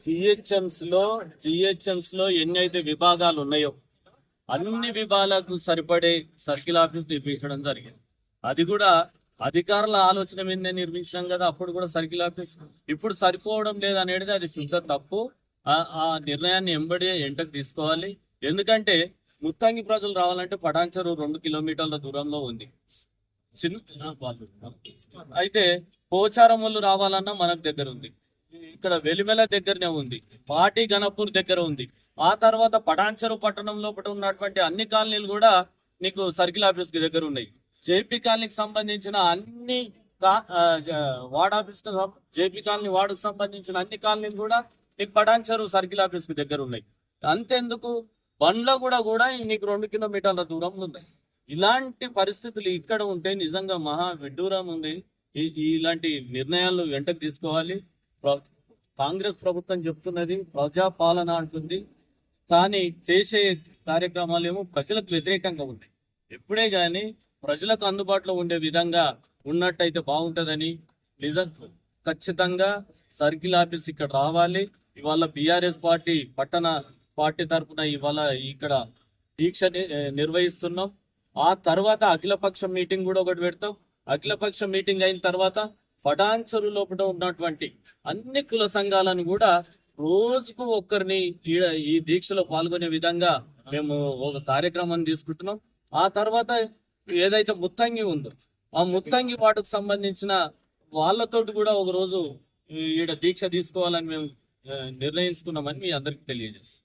GHMs లో ఎన్ని అయితే విభాగాలు ఉన్నాయో అన్ని విభాగాలకు సరిపడే సర్కిల్ ఆఫీస్ నిర్మించడం జరిగింది. అది కూడా అధికారుల ఆలోచన మీదనే నిర్మించడం కదా. అప్పుడు కూడా సర్కిల్ ఆఫీస్ ఇప్పుడు సరిపోవడం లేదనేది అది శుద్ధ తప్పు. ఆ నిర్ణయాన్ని ఎంటకు తీసుకోవాలి. ఎందుకంటే ముత్తంగి ప్రజలు రావాలంటే పటాన్చెరు 2 కిలోమీటర్ల దూరంలో ఉంది. అయితే పోచారం వాళ్ళు రావాలన్నా మనకు దగ్గర ఉంది. ఇక్కడ వెలిమెల దగ్గరనే ఉంది, పాటి గణపూర్ దగ్గర ఉంది. ఆ తర్వాత పటాన్చెరు పట్టణం లోపల ఉన్నటువంటి అన్ని కాలనీలు కూడా నీకు సర్కిల్ ఆఫీస్ కి దగ్గర ఉన్నాయి. జేపీ కాలనీకి సంబంధించిన అన్ని వార్డ్ ఆఫీస్ జేపీ కాలనీ వార్డుకు సంబంధించిన అన్ని కాలనీలు కూడా నీకు పటాన్చెరు సర్కిల్ ఆఫీస్ కి దగ్గర ఉన్నాయి. అంతెందుకు బండ్లో కూడా నీకు 2 కిలోమీటర్ల దూరంలో ఉన్నాయి. ఇలాంటి పరిస్థితులు ఇక్కడ ఉంటే నిజంగా మహా విడ్డూరం ఉంది. ఇలాంటి నిర్ణయాలు వెంటకు తీసుకోవాలి. కాంగ్రెస్ ప్రభుత్వం చెప్తున్నది ప్రజాపాలన అంటుంది, కానీ చేసే కార్యక్రమాలు ఏమో ప్రజలకు వ్యతిరేకంగా ఉన్నాయి. ఎప్పుడే గాని ప్రజలకు అందుబాటులో ఉండే విధంగా ఉన్నట్టయితే బాగుంటుందని ఖచ్చితంగా సర్కిల్ ఆఫీస్ ఇక్కడ రావాలి. ఇవాళ బీఆర్ఎస్ పార్టీ పట్టణ పార్టీ తరఫున ఇవాళ ఇక్కడ దీక్ష నిర్వహిస్తున్నాం. ఆ తర్వాత అఖిలపక్ష మీటింగ్ కూడా ఒకటి పెడతాం. అఖిలపక్ష మీటింగ్ అయిన తర్వాత పటాన్చెరు లోపల ఉన్నటువంటి అన్ని కుల సంఘాలను కూడా రోజుకు ఒక్కరిని ఈ దీక్షలో పాల్గొనే విధంగా మేము ఒక కార్యక్రమాన్ని తీసుకుంటున్నాం. ఆ తర్వాత ఏదైతే ముత్తంగి ఉందో ఆ ముత్తంగి వాటికి సంబంధించిన వాళ్ళతోటి కూడా ఒక రోజు ఈడ దీక్ష తీసుకోవాలని మేము నిర్ణయించుకున్నామని మీ అందరికి తెలియజేస్తాం.